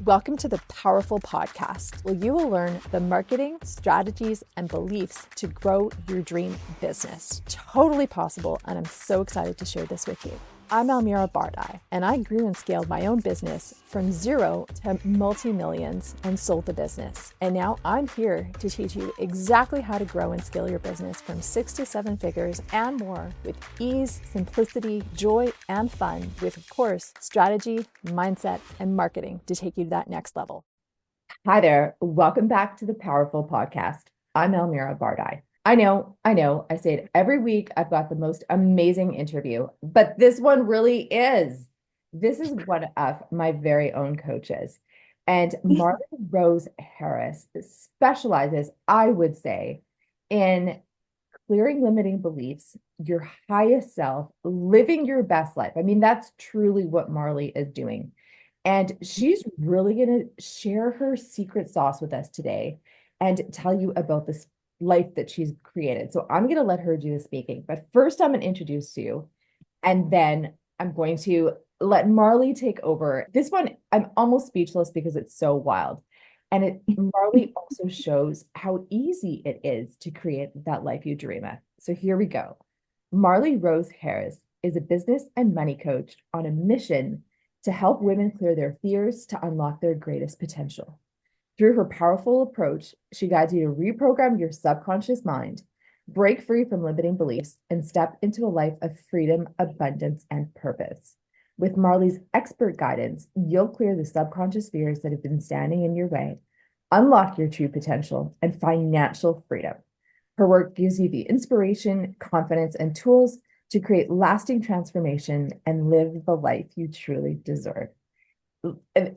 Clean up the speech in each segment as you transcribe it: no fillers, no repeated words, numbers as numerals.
Welcome to the Powerful Podcast, where you will learn the marketing, strategies, and beliefs to grow your dream business. Totally possible, and I'm so excited to share this with you. I'm Almira Bardai, and I grew and scaled my own business from zero to multi-millions and sold the business. And now I'm here to teach you exactly how to grow and scale your business from 6 to 7 figures and more with ease, simplicity, joy, and fun with, of course, strategy, mindset, and marketing to take you to that next level. Hi there. Welcome back to the Powerful Podcast. I'm Almira Bardai. I know. I say it every week. I've got the most amazing interview, but this one really is. This is one of my very own coaches. And Marley Rose Harris specializes, I would say, in clearing limiting beliefs, your highest self, living your best life. I mean, that's truly what Marley is doing. And she's really going to share her secret sauce with us today and tell you about this life that she's created. So I'm going to let her do the speaking, but first I'm going to introduce you, and then I'm going to let Marley take over. This one, I'm almost speechless because it's so wild. And Marley also shows how easy it is to create that life you dream of. So here we go. Marley Rose Harris is a business and money coach on a mission to help women clear their fears to unlock their greatest potential. Through her powerful approach, she guides you to reprogram your subconscious mind, break free from limiting beliefs, and step into a life of freedom, abundance, and purpose. With Marley's expert guidance, you'll clear the subconscious fears that have been standing in your way, unlock your true potential, and financial freedom. Her work gives you the inspiration, confidence, and tools to create lasting transformation and live the life you truly deserve.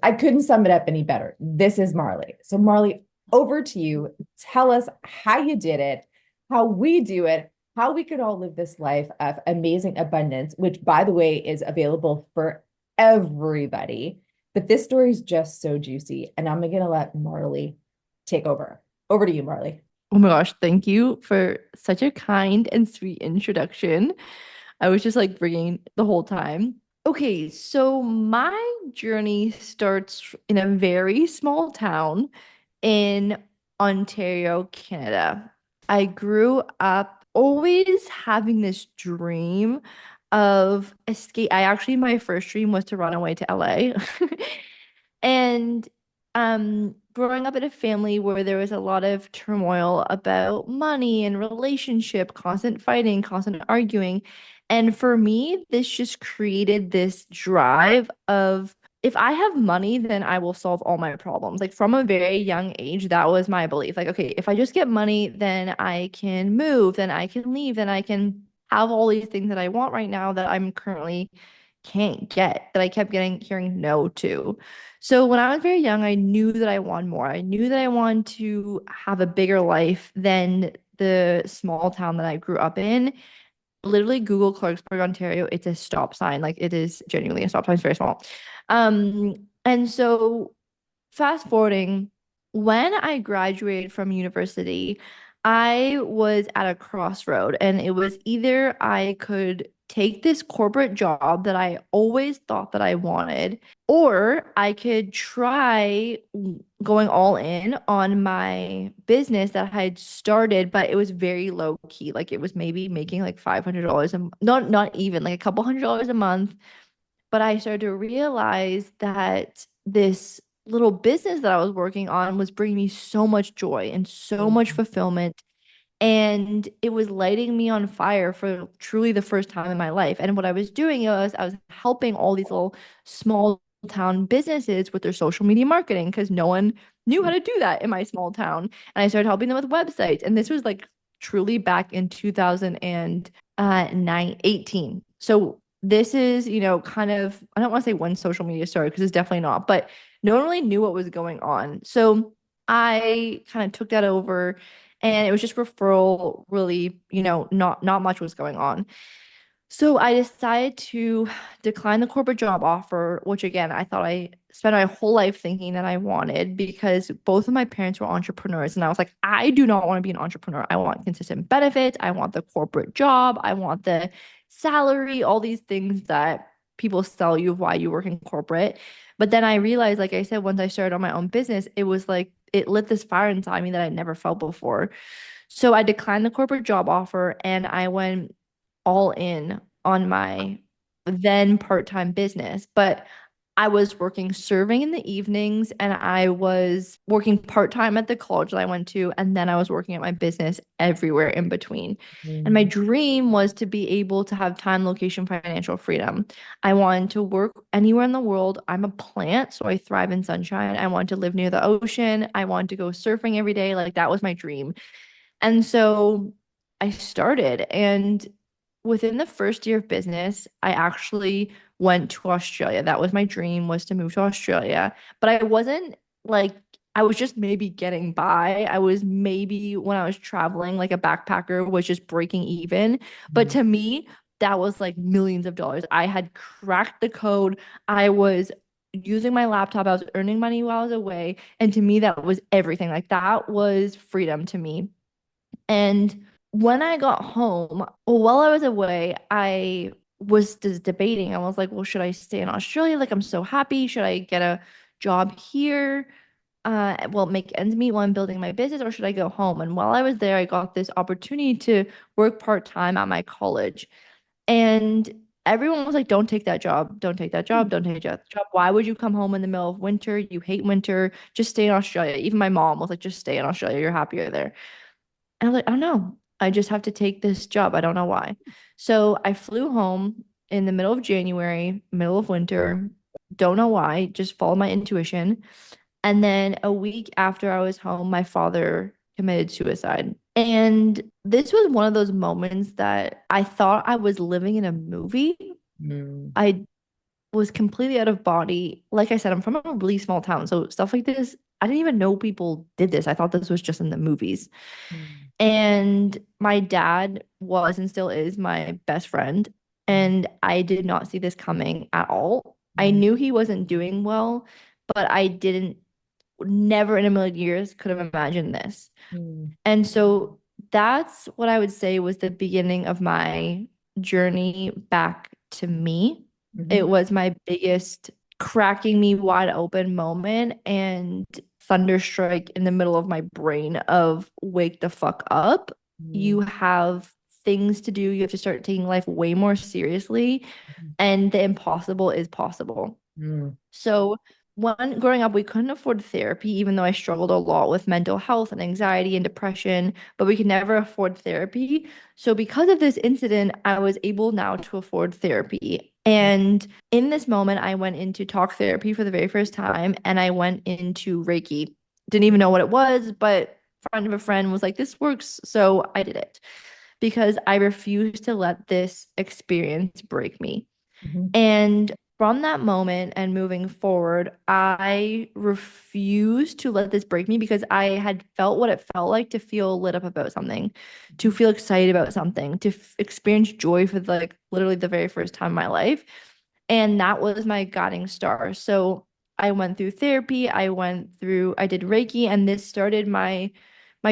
I couldn't sum it up any better. This is Marley. So Marley, over to you. Tell us how you did it, how we do it, how we could all live this life of amazing abundance, which, by the way, is available for everybody. But this story is just so juicy, and I'm going to let Marley take over. Over to you, Marley. Oh my gosh, thank you for such a kind and sweet introduction. I was just like bringing the whole time. Okay, so my journey starts in a very small town in Ontario, Canada. I grew up always having this dream of escape. My first dream was to run away to LA. And growing up in a family where there was a lot of turmoil about money and relationship, constant fighting, constant arguing. And for me, this just created this drive of if I have money, then I will solve all my problems. Like from a very young age, that was my belief. Like, okay, if I just get money, then I can move, then I can leave, then I can have all these things that I want right now that I'm currently can't get, that I kept hearing no to. So when I was very young, I knew that I wanted more. I knew that I wanted to have a bigger life than the small town that I grew up in. Literally Google Clarksburg, Ontario. It's a stop sign. Like it is genuinely a stop sign. It's very small. And so fast forwarding, when I graduated from university, I was at a crossroad, and it was either I could take this corporate job that I always thought that I wanted, or I could try going all in on my business that I had started, but it was very low key. Like it was maybe making like $500 not even like a couple $100 a month. But I started to realize that this little business that I was working on was bringing me so much joy and so much fulfillment. And it was lighting me on fire for truly the first time in my life. And what I was doing was I was helping all these little small town businesses with their social media marketing because no one knew how to do that in my small town. And I started helping them with websites. And this was like truly back in 2018. So this is, kind of, I don't want to say when social media started because it's definitely not, but no one really knew what was going on. So I kind of took that over, and it was just referral, really, not much was going on. So I decided to decline the corporate job offer, which again, I thought I spent my whole life thinking that I wanted because both of my parents were entrepreneurs. And I was like, I do not want to be an entrepreneur. I want consistent benefits. I want the corporate job. I want the salary, all these things that people sell you of why you work in corporate. But then I realized, like I said, once I started on my own business, it was like it lit this fire inside me that I never felt before. So I declined the corporate job offer and I went all in on my then part-time business. But I was working serving in the evenings and I was working part-time at the college that I went to. And then I was working at my business everywhere in between. And my Mm. dream was to be able to have time, location, financial freedom. I wanted to work anywhere in the world. I'm a plant, so I thrive in sunshine. I want to live near the ocean. I want to go surfing every day. Like that was my dream. And so I started, and within the first year of business, I actually went to Australia. That was my dream, was to move to Australia. But I wasn't like I was just maybe getting by. I was maybe when I was traveling like a backpacker was just breaking even. But Mm. to me, that was like millions of dollars. I had cracked the code. I was using my laptop. I was earning money while I was away. And to me, that was everything. Like that was freedom to me. And when I got home, while I was away, I was just debating. I was like, well, should I stay in Australia? Like, I'm so happy. Should I get a job here? Well, make ends meet while I'm building my business, or should I go home? And while I was there, I got this opportunity to work part-time at my college. And everyone was like, don't take that job. Don't take that job. Don't take that job. Why would you come home in the middle of winter? You hate winter. Just stay in Australia. Even my mom was like, just stay in Australia. You're happier there. And I was like, I don't know. I just have to take this job. I don't know why. So I flew home in the middle of January, middle of winter. Don't know why. Just followed my intuition. And then a week after I was home, my father committed suicide. And this was one of those moments that I thought I was living in a movie. Mm. I was completely out of body. Like I said, I'm from a really small town. So stuff like this, I didn't even know people did this. I thought this was just in the movies. Mm. And my dad was and still is my best friend. And I did not see this coming at all. I Mm. knew he wasn't doing well, but I didn't, never in a million years could have imagined this. Mm. And so that's what I would say was the beginning of my journey back to me. Mhm. It was my biggest cracking me wide open moment and thunderstrike in the middle of my brain of wake the fuck up. You Mm. have things to do. You have to start taking life way more seriously, Mhm. and the impossible is possible. Mm. So, one, growing up, we couldn't afford therapy, even though I struggled a lot with mental health and anxiety and depression, but we could never afford therapy. So, because of this incident, I was able now to afford therapy. And in this moment, I went into talk therapy for the very first time and I went into Reiki. Didn't even know what it was, but a friend of a friend was like, this works. So, I did it because I refused to let this experience break me. Mhm. And from that moment and moving forward, I refused to let this break me because I had felt what it felt like to feel lit up about something, to feel excited about something, to experience joy for like literally the very first time in my life. And that was my guiding star. So I went through therapy, I did Reiki, and this started my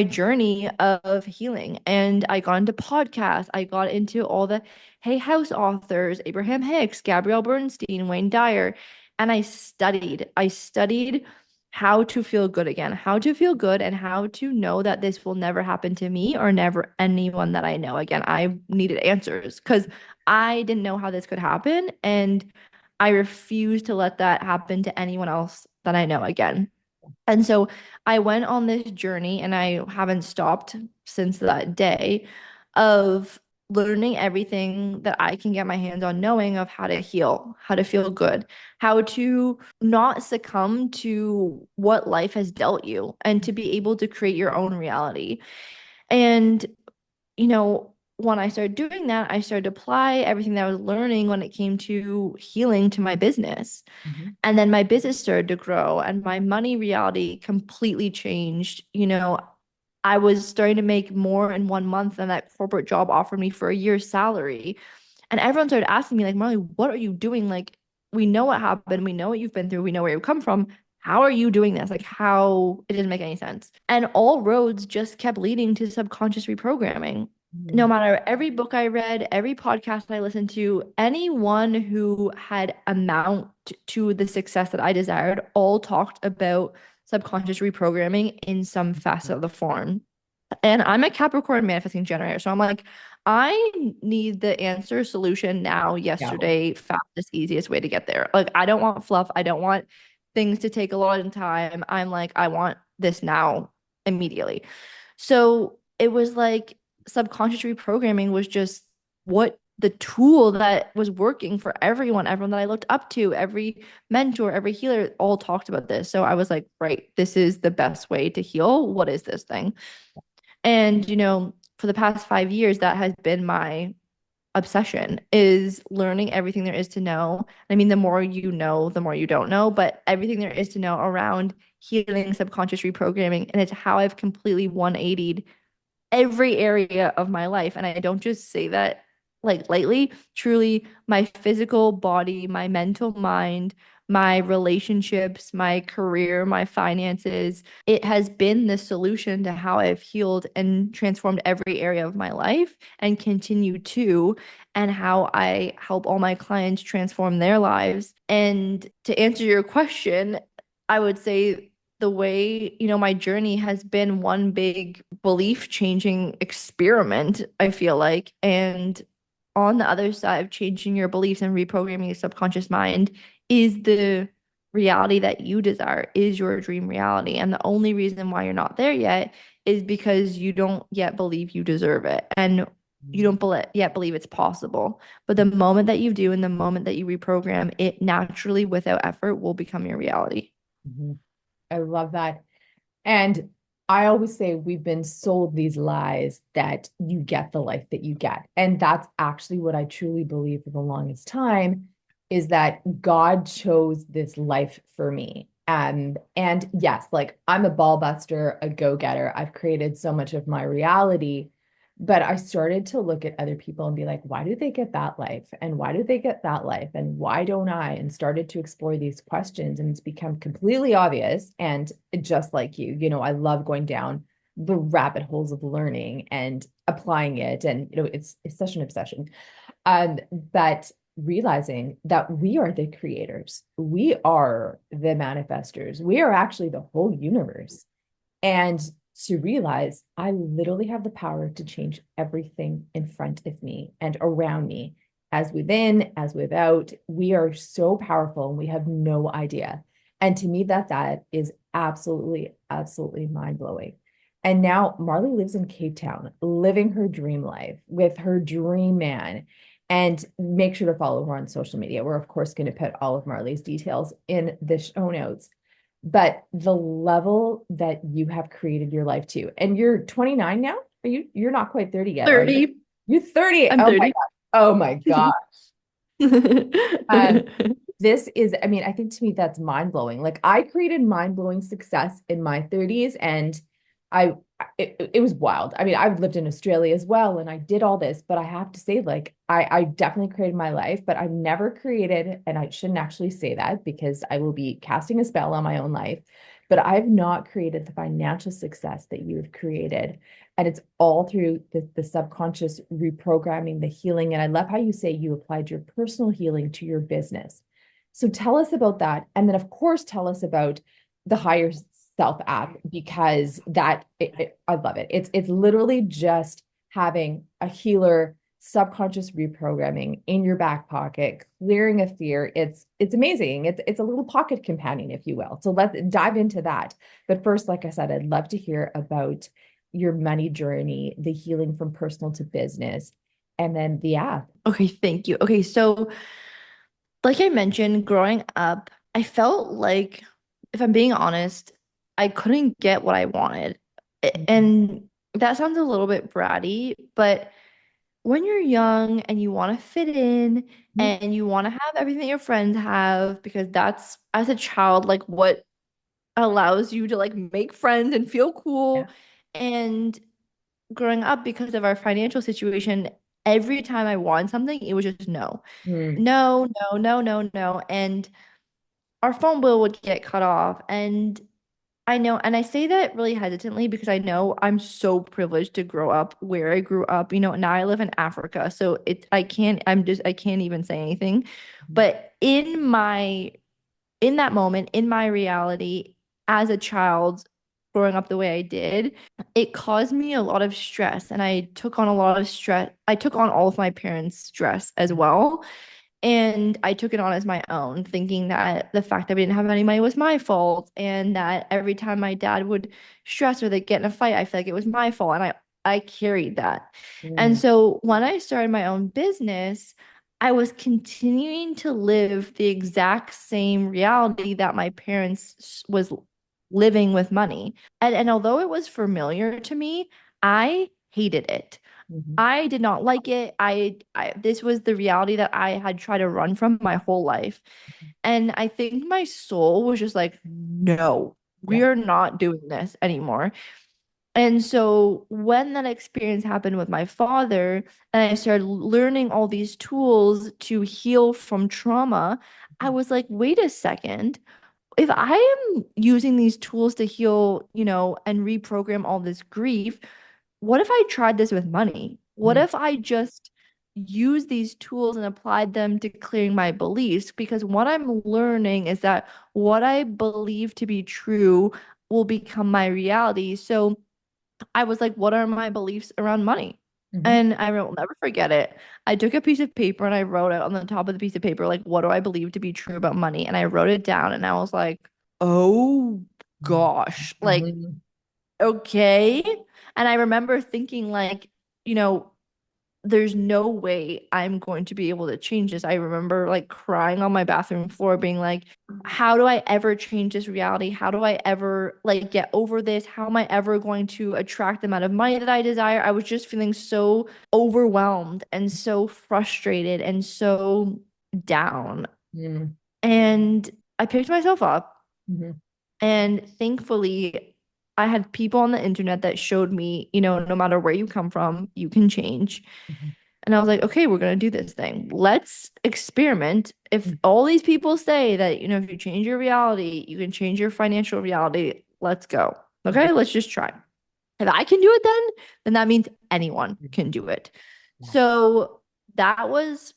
journey of healing. And I got into podcasts, I got into all the Hay House authors, Abraham Hicks, Gabrielle Bernstein, Wayne Dyer, and I studied how to feel good again, how to feel good and how to know that this will never happen to me or never anyone that I know again. I needed answers because I didn't know how this could happen, and I refused to let that happen to anyone else that I know again. And so I went on this journey and I haven't stopped since that day of learning everything that I can get my hands on, knowing of how to heal, how to feel good, how to not succumb to what life has dealt you, and to be able to create your own reality. And, when I started doing that, I started to apply everything that I was learning when it came to healing to my business. Mhm. And then my business started to grow and my money reality completely changed. I was starting to make more in 1 month than that corporate job offered me for a year's salary. And everyone started asking me, like, Marley, what are you doing? Like, we know what happened. We know what you've been through. We know where you come from. How are you doing this? Like, how it didn't make any sense. And all roads just kept leading to subconscious reprogramming. no matter every book I read, every podcast I listened to, anyone who had amount to the success that I desired all talked about subconscious reprogramming in some facet of the form. And I'm a Capricorn manifesting generator. So I'm like, I need the answer solution now, Yeah. yesterday, fastest, easiest way to get there. Like, I don't want fluff. I don't want things to take a lot of time. I'm like, I want this now, immediately. So it was like subconscious reprogramming was just what the tool that was working for everyone that I looked up to, every mentor, every healer all talked about this. So I was like, right, this is the best way to heal. What is this thing? And, for the past 5 years, that has been my obsession is learning everything there is to know. I mean, the more you know, the more you don't know, but everything there is to know around healing subconscious reprogramming. And it's how I've completely 180'd every area of my life. And I don't just say that like lightly, truly, my physical body, my mental mind, my relationships, my career, my finances, it has been the solution to how I've healed and transformed every area of my life and continue to, and how I help all my clients transform their lives. And to answer your question, I would say the way, my journey has been one big belief changing experiment, I feel like. And on the other side of changing your beliefs and reprogramming your subconscious mind is the reality that you desire, is your dream reality. And the only reason why you're not there yet is because you don't yet believe you deserve it. And you don't yet believe it's possible. But the moment that you do and the moment that you reprogram, it naturally, without effort, will become your reality. Mhm. I love that. And I always say we've been sold these lies that you get the life that you get. And that's actually what I truly believe for the longest time is that God chose this life for me. And yes, like I'm a ball buster, a go-getter. I've created so much of my reality. But I started to look at other people and be like, why do they get that life? And why do they get that life? And why don't I? And started to explore these questions. And it's become completely obvious. And just like you, I love going down the rabbit holes of learning and applying it. And, it's such an obsession. But realizing that we are the creators, we are the manifestors, we are actually the whole universe. And to realize I literally have the power to change everything in front of me and around me, as within, as without. We are so powerful and we have no idea. And to me, that is absolutely, absolutely mind blowing. And now Marley lives in Cape Town, living her dream life with her dream man. And make sure to follow her on social media. We're, of course, going to put all of Marley's details in the show notes. But the level that you have created your life to, and you're 29 now? You're not quite 30 yet, are you? 30. You're 30. I'm Oh my 30. God. Oh my God. Um, this is, I mean, I think to me that's mind blowing. Like I created mind blowing success in my 30s and I it was wild. I mean, I've lived in Australia as well and I did all this, but I have to say, like, I definitely created my life, but I've never created, and I shouldn't actually say that because I will be casting a spell on my own life, but I've not created the financial success that you have created. And it's all through the subconscious reprogramming, the healing. And I love how you say you applied your personal healing to your business. So tell us about that. And then, of course, tell us about the higher self app because I love it. It's literally just having a healer subconscious reprogramming in your back pocket, clearing a fear. It's amazing. It's a little pocket companion, if you will. So let's dive into that. But first, like I said, I'd love to hear about your money journey, the healing from personal to business, and then the app. Okay, thank you. Okay, so like I mentioned, growing up, I felt like, if I'm being honest, I couldn't get what I wanted. And that sounds a little bit bratty, but when you're young and you want to fit in and you want to have everything that your friends have, because that's, as a child, like what allows you to like make friends and feel Yeah. cool. And growing up, because of our financial situation, every time I wanted something, it was just no, Mm. no, no, no, no, no. And our phone bill would get cut off. And I know, and I say that really hesitantly because I know I'm so privileged to grow up where I grew up. Now I live in Africa, so I can't even say anything. But in that moment, in my reality, as a child growing up the way I did, it caused me a lot of stress, and I took on a lot of stress. I took on all of my parents' stress as well. And I took it on as my own, thinking that the fact that we didn't have any money was my fault, and that every time my dad would stress or they'd get in a fight, I feel like it was my fault. And I carried that. And Mm, so when I started my own business, I was continuing to live the exact same reality that my parents was living with money. And although it was familiar to me, I hated it. mhm, I did not like it. I this was the reality that I had tried to run from my whole life. And I think my soul was just like, no, we yeah. are not doing this anymore. And so when that experience happened with my father, and I started learning all these tools to heal from trauma, I was like, wait a second. If I am using these tools to heal, and reprogram all this grief, what if I tried this with money? What Mm, if I just used these tools and applied them to clearing my beliefs? Because what I'm learning is that what I believe to be true will become my reality. So I was like, what are my beliefs around money? mhm, And I will never forget it. I took a piece of paper and I wrote it on the top of the piece of paper, like, what do I believe to be true about money? And I wrote it down and I was like, oh mhm, gosh, like, mhm, okay. And I remember thinking, like, you know, there's no way I'm going to be able to change this. I remember like crying on my bathroom floor, being like, how do I ever change this reality? How do I ever like get over this? How am I ever going to attract the amount of money that I desire? I was just feeling so overwhelmed and so frustrated and so down. mm, And I picked myself up, mhm, and thankfully, I had people on the internet that showed me, no matter where you come from, you can change. mhm, And I was like, okay, we're going to do this thing. Let's experiment. If mhm, all these people say that, if you change your reality, you can change your financial reality, let's go. mhm, Okay, let's just try. If I can do it then that means anyone can do it. yeah. So that was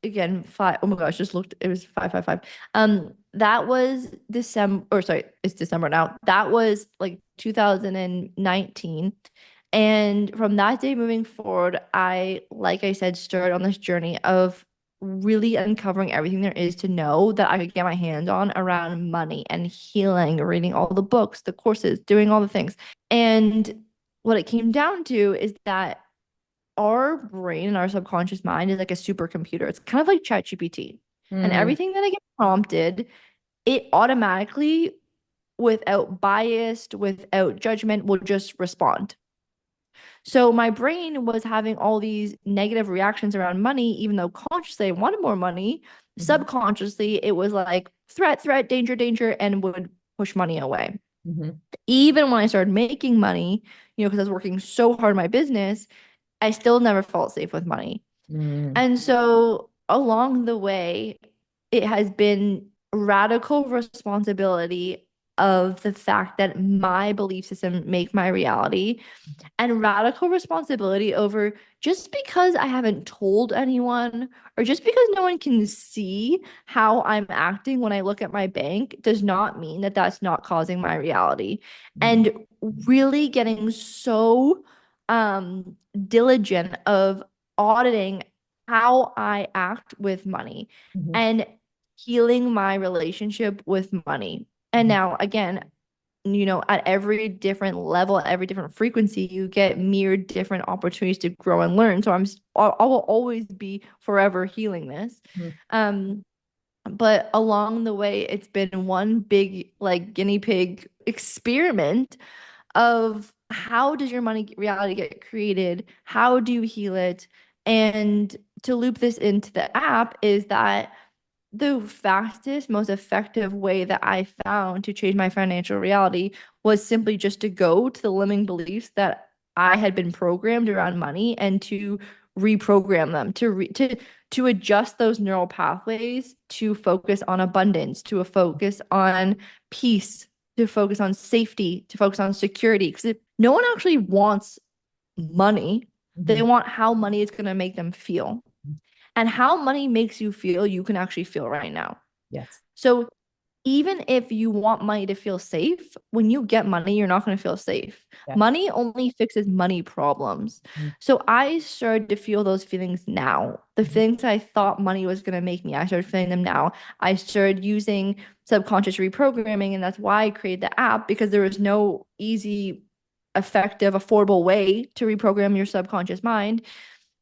again five. Oh my gosh, just looked, it was 555. That was December, or sorry, it's December now. That was like 2019. And from that day moving forward, like I said, started on this journey of really uncovering everything there is to know that I could get my hands on around money and healing, reading all the books, the courses, doing all the things. And what it came down to is that our brain and our subconscious mind is like a supercomputer. It's kind of like ChatGPT. And Mm, everything that I get prompted, it automatically, without bias, without judgment, will just respond. So my brain was having all these negative reactions around money, even though consciously I wanted more money. mhm, Subconsciously, it was like threat, threat, danger, danger, and would push money away. mhm, Even when I started making money, because I was working so hard in my business, I still never felt safe with money. mm, And so along the way, it has been radical responsibility of the fact that my belief system make my reality, and radical responsibility over just because I haven't told anyone, or just because no one can see how I'm acting when I look at my bank, does not mean that that's not causing my reality. mhm, And really getting so diligent of auditing how I act with money mhm, and healing my relationship with money. And mhm, now again, at every different level, at every different frequency, you get mirrored different opportunities to grow and learn. So I will always be forever healing this. mhm, Um, but along the way, it's been one big like guinea pig experiment of how does your money reality get created? How do you heal it? And to loop this into the app is that the fastest, most effective way that I found to change my financial reality was simply just to go to the limiting beliefs that I had been programmed around money, and to reprogram them, to adjust those neural pathways to focus on abundance, to a focus on peace, to focus on safety, to focus on security. Because no one actually wants money. They want how money is going to make them feel. And how money makes you feel, you can actually feel right now. Yes. So even if you want money to feel safe, when you get money, you're not going to feel safe. Yeah. Money only fixes money problems. So I started to feel those feelings now. The things I thought money was going to make me, I started feeling them now. I started using subconscious reprogramming, and that's why I created the app, because there was no easy, effective, affordable way to reprogram your subconscious mind.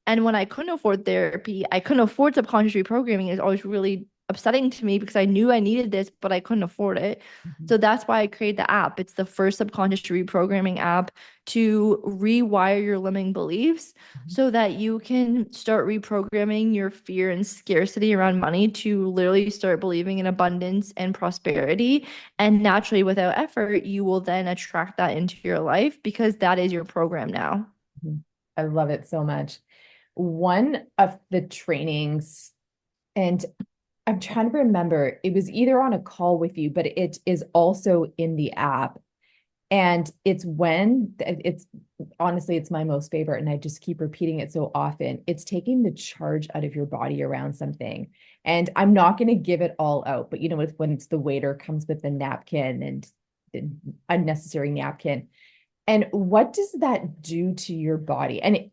And when I couldn't afford therapy, I couldn't afford subconscious reprogramming. It's always really upsetting to me because I knew I needed this, but I couldn't afford it. So that's why I created the app. It's the first subconscious reprogramming app to rewire your limiting beliefs so that you can start reprogramming your fear and scarcity around money to literally start believing in abundance and prosperity. And naturally, without effort, you will then attract that into your life because that is your program now. I love it so much. One of the trainings, and I'm trying to remember, it was either on a call with you, but it is also in the app. And it's honestly, it's my most favorite. And I just keep repeating it so often. It's taking the charge out of your body around something. And I'm not going to give it all out, but when it's the waiter comes with the napkin and the unnecessary napkin. And what does that do to your body? And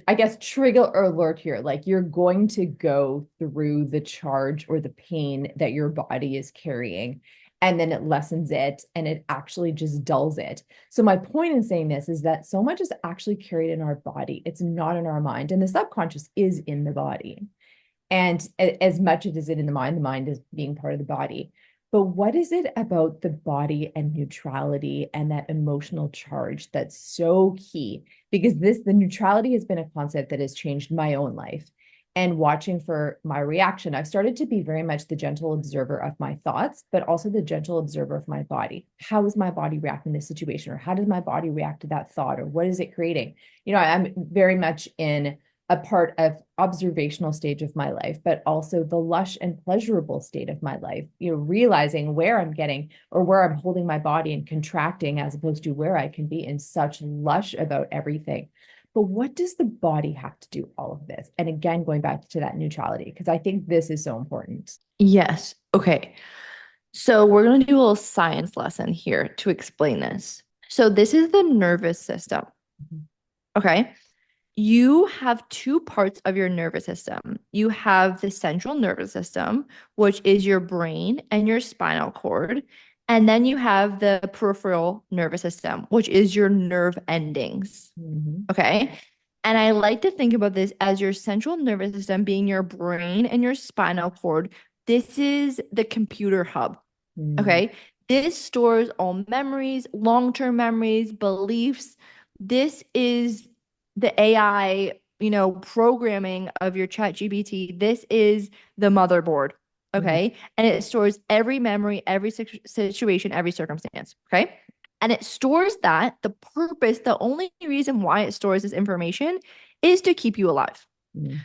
I guess trigger alert here, like you're going to go through the charge or the pain that your body is carrying, and then it lessens it and it actually just dulls it. So my point in saying this is that so much is actually carried in our body. It's not in our mind, and the subconscious is in the body. And as much as it is in the mind is being part of the body. But what is it about the body and neutrality and that emotional charge that's so key? Because the neutrality has been a concept that has changed my own life. And watching for my reaction, I've started to be very much the gentle observer of my thoughts, but also the gentle observer of my body. How is my body reacting to this situation? Or how does my body react to that thought? Or what is it creating? I'm very much in a part of observational stage of my life, but also the lush and pleasurable state of my life, realizing where I'm getting or where I'm holding my body and contracting as opposed to where I can be in such lush about everything. But what does the body have to do all of this? And again, going back to that neutrality, because I think this is so important. Yes. Okay. So we're going to do a little science lesson here to explain this. So this is the nervous system. Okay. You have two parts of your nervous system. You have the central nervous system, which is your brain and your spinal cord. And then you have the peripheral nervous system, which is your nerve endings. Okay. And I like to think about this as your central nervous system being your brain and your spinal cord. This is the computer hub. Okay. This stores all memories, long-term memories, beliefs. This is the AI, programming of your ChatGPT. This is the motherboard. Okay. And it stores every memory, every situation, every circumstance. Okay. And it stores that. The purpose, the only reason why it stores this information is to keep you alive.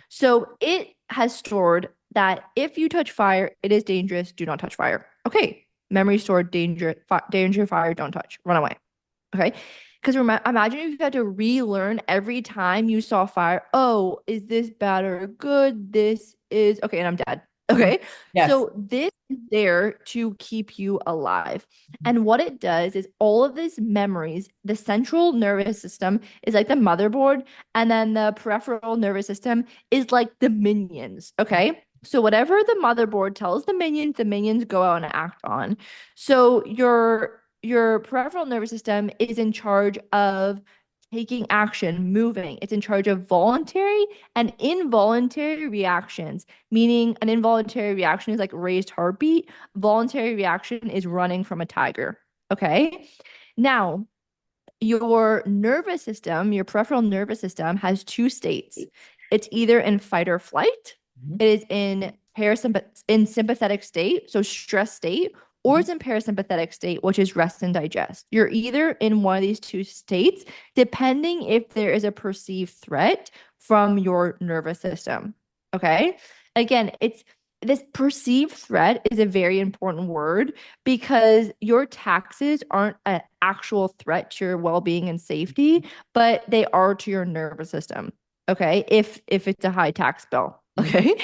So it has stored that if you touch fire, it is dangerous. Do not touch fire. Okay. Memory stored, danger, fire, don't touch, run away. Okay. Because imagine if you had to relearn every time you saw fire. Oh, is this bad or good? This is okay, and I'm dead. Okay. Yes. So this is there to keep you alive. And what it does is all of these memories, the central nervous system is like the motherboard, and then the peripheral nervous system is like the minions. Okay. So whatever the motherboard tells the minions go out and act on. So your peripheral nervous system is in charge of taking action, moving. It's in charge of voluntary and involuntary reactions, meaning an involuntary reaction is like raised heartbeat. Voluntary reaction is running from a tiger. Okay. Now, your nervous system, your peripheral nervous system has two states. It's either in fight or flight. It is in sympathetic state, so stress state, or it's in parasympathetic state, which is rest and digest. You're either in one of these two states, depending if there is a perceived threat from your nervous system. Okay. Again, this perceived threat is a very important word because your taxes aren't an actual threat to your well-being and safety, but they are to your nervous system. Okay. If it's a high tax bill. Okay.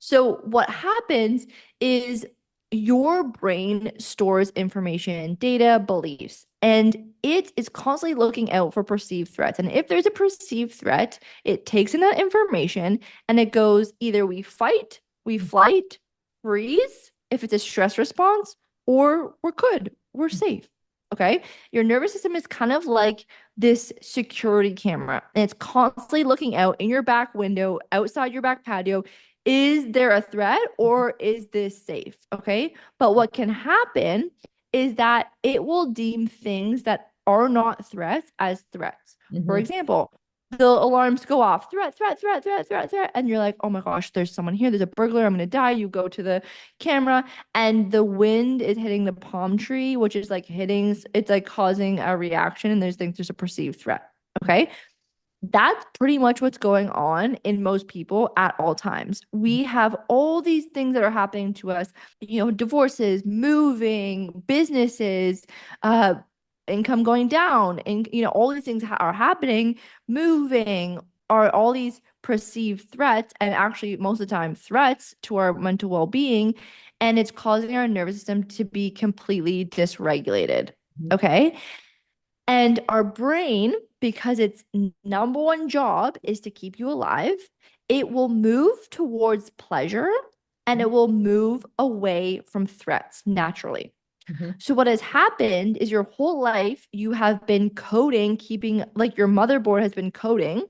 So what happens is your brain stores information, data, beliefs, and it is constantly looking out for perceived threats. And if there's a perceived threat, it takes in that information and it goes either we fight, we flight, freeze, if it's a stress response, or we're good, we're safe. Okay. Your nervous system is kind of like this security camera, and it's constantly looking out in your back window, outside your back patio. Is there a threat or is this safe? Okay. But what can happen is that it will deem things that are not threats as threats. For example, the alarms go off, threat, threat, threat, threat, threat, threat. And you're like, oh my gosh, there's someone here. There's a burglar. I'm going to die. You go to the camera and the wind is hitting the palm tree, which is like it's like causing a reaction. And there's a perceived threat. Okay. That's pretty much what's going on in most people at all times. We have all these things that are happening to us, divorces, moving, businesses, income going down, and all these things are happening, moving are all these perceived threats, and actually most of the time threats to our mental well-being, and it's causing our nervous system to be completely dysregulated. Okay. And our brain, because its number one job is to keep you alive, it will move towards pleasure and it will move away from threats naturally. So what has happened is your whole life you have been coding, keeping like your motherboard has been coding,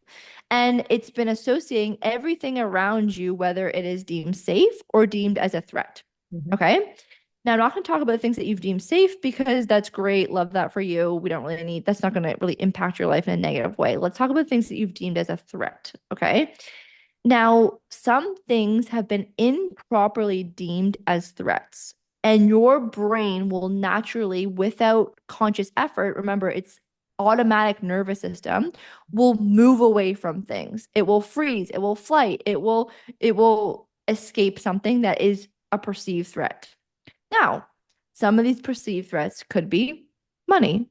and it's been associating everything around you, whether it is deemed safe or deemed as a threat. Okay. Now, I'm not going to talk about the things that you've deemed safe because that's great. Love that for you. We don't really need, that's not going to really impact your life in a negative way. Let's talk about things that you've deemed as a threat. Okay. Now, some things have been improperly deemed as threats, and your brain will naturally, without conscious effort, remember, it's automatic nervous system, will move away from things. It will freeze, it will flight, it will escape something that is a perceived threat. Now, some of these perceived threats could be money.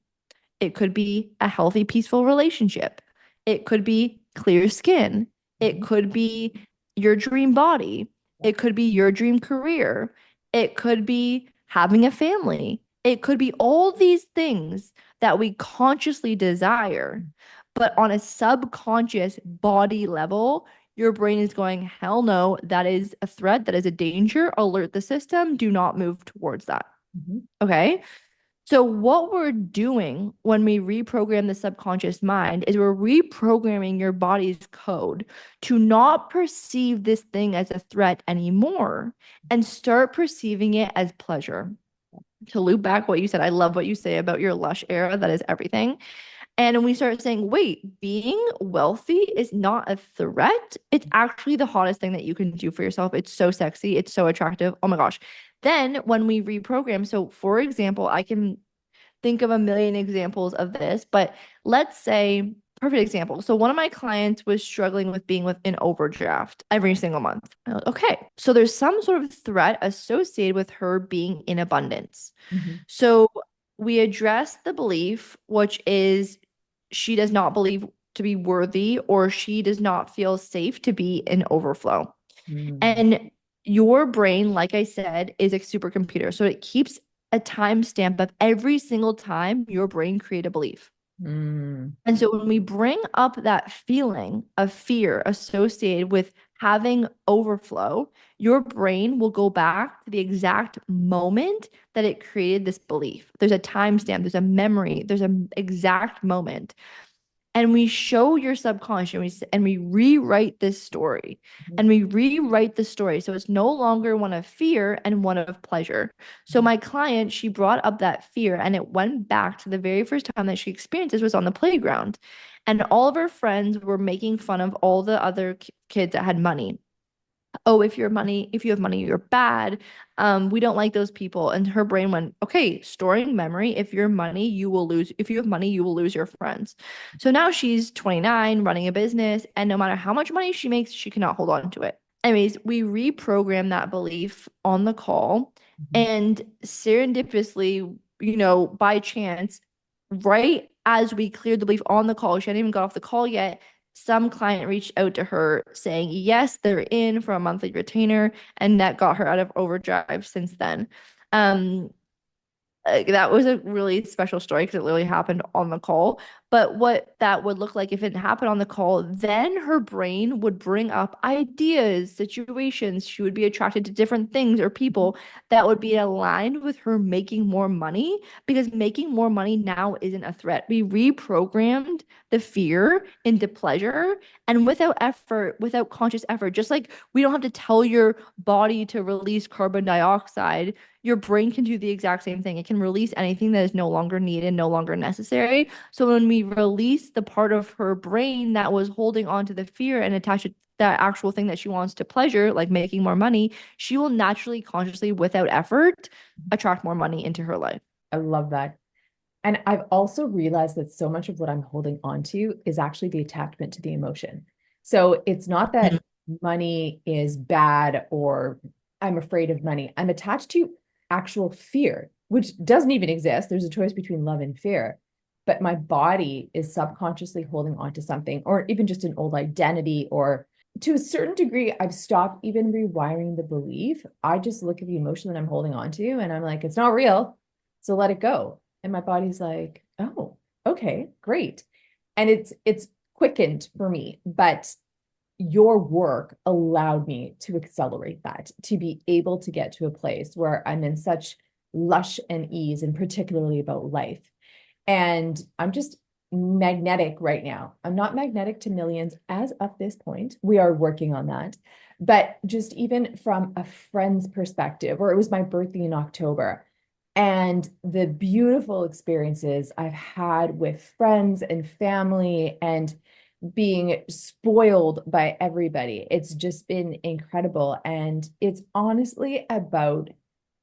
It could be a healthy, peaceful relationship. It could be clear skin. It could be your dream body. It could be your dream career. It could be having a family. It could be all these things that we consciously desire, but on a subconscious body level, your brain is going, hell no, that is a threat, that is a danger, alert the system, do not move towards that. Okay. So what we're doing when we reprogram the subconscious mind is we're reprogramming your body's code to not perceive this thing as a threat anymore and start perceiving it as pleasure. To loop back what you said, I love what you say about your lush era. That is everything. And we start saying, wait, being wealthy is not a threat. It's actually the hottest thing that you can do for yourself. It's so sexy. It's so attractive. Oh my gosh. Then when we reprogram, so for example, I can think of a million examples of this, but let's say, perfect example. So one of my clients was struggling with being with an overdraft every single month. Okay. So there's some sort of threat associated with her being in abundance. So we address the belief, which is she does not believe to be worthy, or she does not feel safe to be in overflow. And your brain, like I said, is a supercomputer. So it keeps a timestamp of every single time your brain create a belief. And so when we bring up that feeling of fear associated with having overflow, your brain will go back to the exact moment that it created this belief. There's a timestamp, there's a memory, there's an exact moment. And we show your subconscious and we rewrite this story and we rewrite the story. So it's no longer one of fear and one of pleasure. So my client, she brought up that fear and it went back to the very first time that she experienced this was on the playground. And all of her friends were making fun of all the other kids that had money. Oh, if you have money, you're bad. We don't like those people. And her brain went, okay, storing memory. If you have money, you will lose your friends. So now she's 29, running a business, and no matter how much money she makes, she cannot hold on to it. anyways, we reprogram that belief on the call, and serendipitously, by chance, right as we cleared the belief on the call, she hadn't even got off the call yet. Some client reached out to her saying, yes, they're in for a monthly retainer, and that got her out of overdrive since then. Um, that was a really special story because it literally happened on the call. But what that would look like if it happened on the call, then her brain would bring up ideas, situations. She would be attracted to different things or people that would be aligned with her making more money, because making more money now isn't a threat. We reprogrammed the fear into pleasure, and without effort, without conscious effort, just like we don't have to tell your body to release carbon dioxide, your brain can do the exact same thing. It can release anything that is no longer needed, no longer necessary. So when we release the part of her brain that was holding on to the fear and attach it that actual thing that she wants to pleasure, like making more money, she will naturally, consciously, without effort, attract more money into her life. I love that. And I've also realized that so much of what I'm holding on to is actually the attachment to the emotion. So it's not that money is bad or I'm afraid of money. I'm attached to actual fear, which doesn't even exist. There's a choice between love and fear. But my body is subconsciously holding on to something, or even just an old identity, or to a certain degree, I've stopped even rewiring the belief. I just look at the emotion that I'm holding on to and I'm like, it's not real. So let it go. And my body's like, oh, okay, great. And it's quickened for me, but your work allowed me to accelerate that, to be able to get to a place where I'm in such lush and ease, and particularly about life. And I'm just magnetic right now. I'm not magnetic to millions as of this point. We are working on that. But just even from a friend's perspective, or it was my birthday in October, and the beautiful experiences I've had with friends and family and being spoiled by everybody. It's just been incredible. And it's honestly about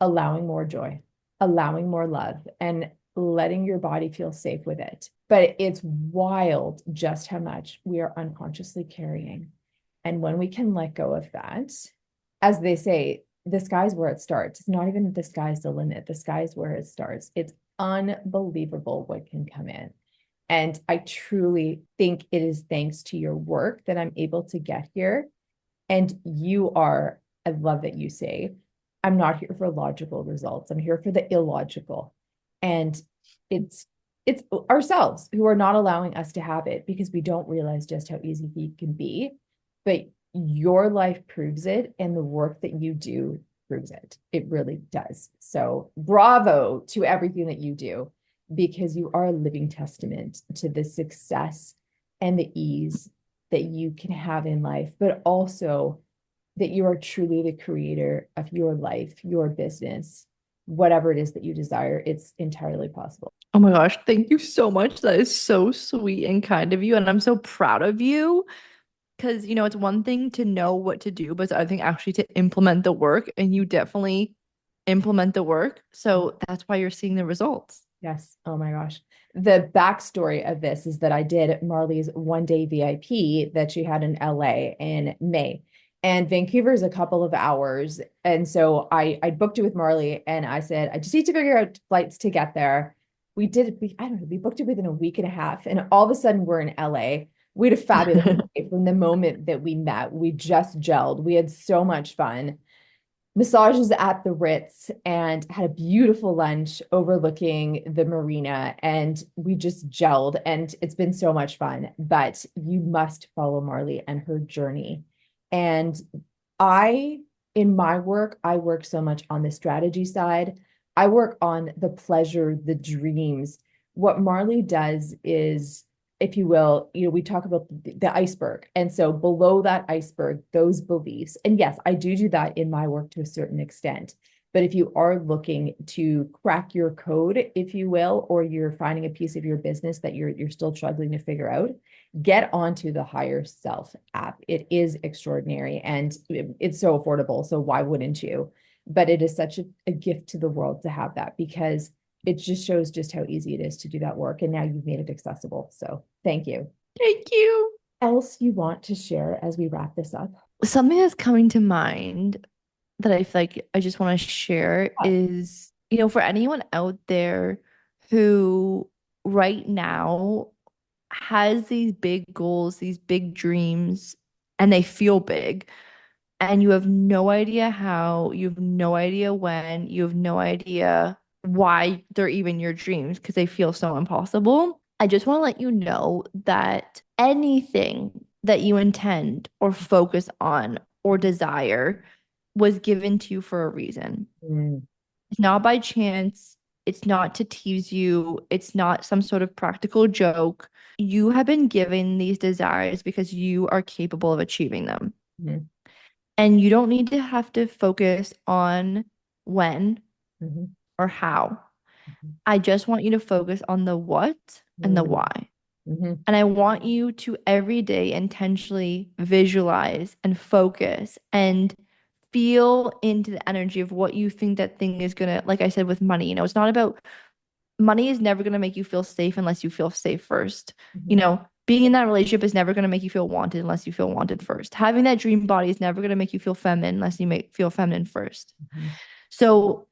allowing more joy, allowing more love, and letting your body feel safe with it. But it's wild just how much we are unconsciously carrying. And when we can let go of that, as they say, the sky's where it starts. It's not even the sky's the limit. The sky's where it starts. It's unbelievable what can come in. And I truly think it is thanks to your work that I'm able to get here. And you are, I love that you say, I'm not here for logical results. I'm here for the illogical. And it's ourselves who are not allowing us to have it because we don't realize just how easy it can be. But your life proves it, and the work that you do proves it. It really does. So bravo to everything that you do, because you are a living testament to the success and the ease that you can have in life, but also that you are truly the creator of your life, your business, whatever it is that you desire. It's entirely possible. Oh my gosh, thank you so much. That is so sweet and kind of you. And I'm so proud of you. Because, it's one thing to know what to do, but it's another thing actually to implement the work. And you definitely implement the work. So that's why you're seeing the results. Yes. Oh my gosh. The backstory of this is that I did Marley's one-day VIP that she had in LA in May. And Vancouver is a couple of hours. And so I booked it with Marley, and I said, I just need to figure out flights to get there. We did, I don't know, we booked it within a week and a half. And all of a sudden we're in LA. We had a fabulous day from the moment that we met. We just gelled. We had so much fun. Massages at the Ritz, and had a beautiful lunch overlooking the marina, and we just gelled, and it's been so much fun. But you must follow Marley and her journey. And in my work, I work so much on the strategy side. I work on the pleasure, the dreams. What Marley does is, if you will, we talk about the iceberg. And so below that iceberg, those beliefs. And yes, I do that in my work to a certain extent. But if you are looking to crack your code, if you will, or you're finding a piece of your business that you're still struggling to figure out, get onto the Higher Self app. It is extraordinary, and it's so affordable. So why wouldn't you? But it is such a gift to the world to have that, because it just shows just how easy it is to do that work. And now you've made it accessible. So thank you. Thank you. Else you want to share as we wrap this up? Something that's coming to mind that I feel like I just want to share Yeah. is, for anyone out there who right now has these big goals, these big dreams, and they feel big, and you have no idea how, you have no idea when, you have no idea why they're even your dreams because they feel so impossible. I just want to let you know that anything that you intend or focus on or desire was given to you for a reason. Mm, It's not by chance. It's not to tease you. It's not some sort of practical joke. You have been given these desires because you are capable of achieving them. mhm, And you don't need to have to focus on when mhm, or how. mhm, I just want you to focus on the what and the mm, why. mhm, And I want you to every day intentionally visualize and focus and feel into the energy of what you think that thing is going to, like I said, with money, it's not about money is never going to make you feel safe unless you feel safe first. mhm, Being in that relationship is never going to make you feel wanted unless you feel wanted first. Having that dream body is never going to make you feel feminine unless you feel feminine first. mhm, So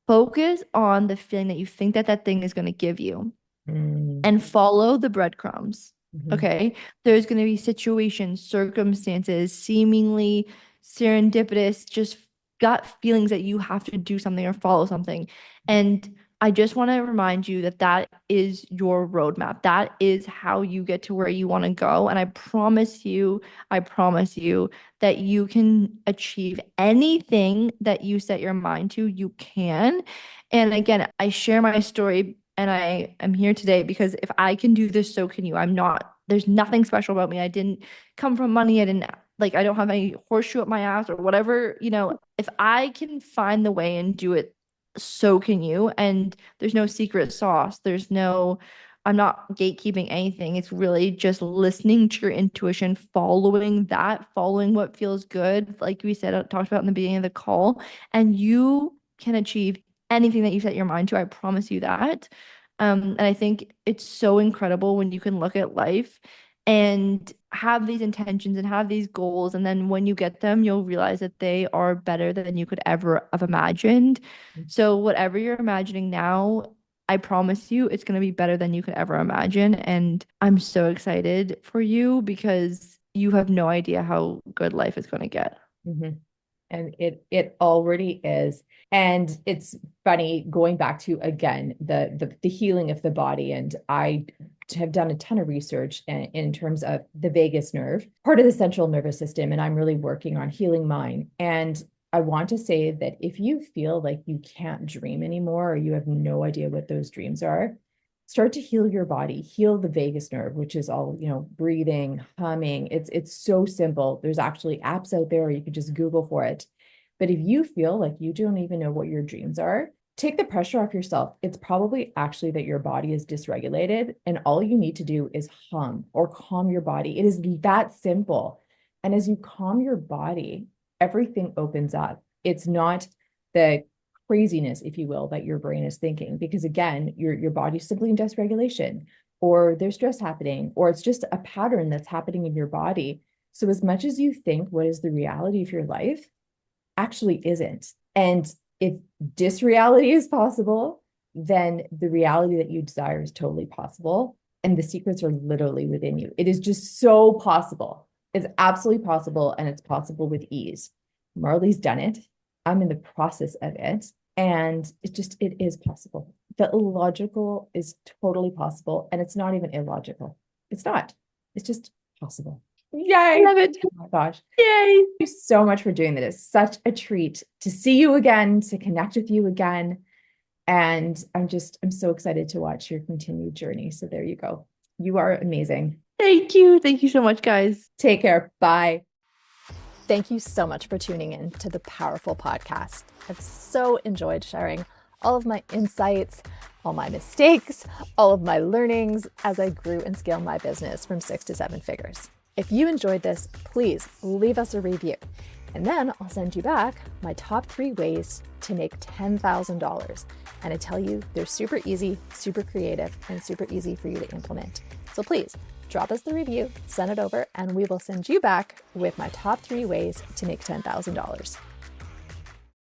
focus on the feeling that you think that that thing is going to give you mm, and follow the breadcrumbs. mhm, Okay. There's going to be situations, circumstances, seemingly serendipitous, just gut feelings that you have to do something or follow something. And I just want to remind you that that is your roadmap. That is how you get to where you want to go. And I promise you that you can achieve anything that you set your mind to, you can. And again, I share my story and I am here today because if I can do this, so can you. There's nothing special about me. I didn't come from money. I don't have any horseshoe up my ass or whatever. If I can find the way and do it, so can you. And there's no secret sauce. I'm not gatekeeping anything. It's really just listening to your intuition, following what feels good. Like we said, talked about in the beginning of the call, and you can achieve anything that you set your mind to. I promise you that. And I think it's so incredible when you can look at life and have these intentions and have these goals. And then when you get them, you'll realize that they are better than you could ever have imagined. So, whatever you're imagining now, I promise you it's going to be better than you could ever imagine. And I'm so excited for you because you have no idea how good life is going to get. mhm. And it already is. And it's funny going back to again the healing of the body. And I have done a ton of research in terms of the vagus nerve, part of the central nervous system, and I'm really working on healing mine. And I want to say that if you feel like you can't dream anymore or you have no idea what those dreams are, start to heal your body, heal the vagus nerve, which is all, breathing, humming. It's so simple. There's actually apps out there, or you could just Google for it. But if you feel like you don't even know what your dreams are, take the pressure off yourself. It's probably actually that your body is dysregulated, and all you need to do is hum or calm your body. It is that simple. And as you calm your body, everything opens up. It's not the craziness, if you will, that your brain is thinking, because again, your body's simply in dysregulation, or there's stress happening, or it's just a pattern that's happening in your body. So as much as you think what is the reality of your life actually isn't. And if disreality is possible, then the reality that you desire is totally possible. And the secrets are literally within you. It is just so possible. It's absolutely possible, and it's possible with ease. Marley's done it. I'm in the process of it. And it is possible. The illogical is totally possible. And it's not even illogical. It's not. It's just possible. Yay. I love it. Oh my gosh. Yay. Thank you so much for doing that. It's such a treat to see you again, to connect with you again. And I'm so excited to watch your continued journey. So there you go. You are amazing. Thank you. Thank you so much, guys. Take care. Bye. Thank you so much for tuning in to the Powerful Podcast. I've so enjoyed sharing all of my insights, all my mistakes, all of my learnings as I grew and scaled my business from 6 to 7 figures. If you enjoyed this, please leave us a review. And then I'll send you back my top 3 ways to make $10,000. And I tell you, they're super easy, super creative, and super easy for you to implement. So please drop us the review, send it over, and we will send you back with my top 3 ways to make $10,000.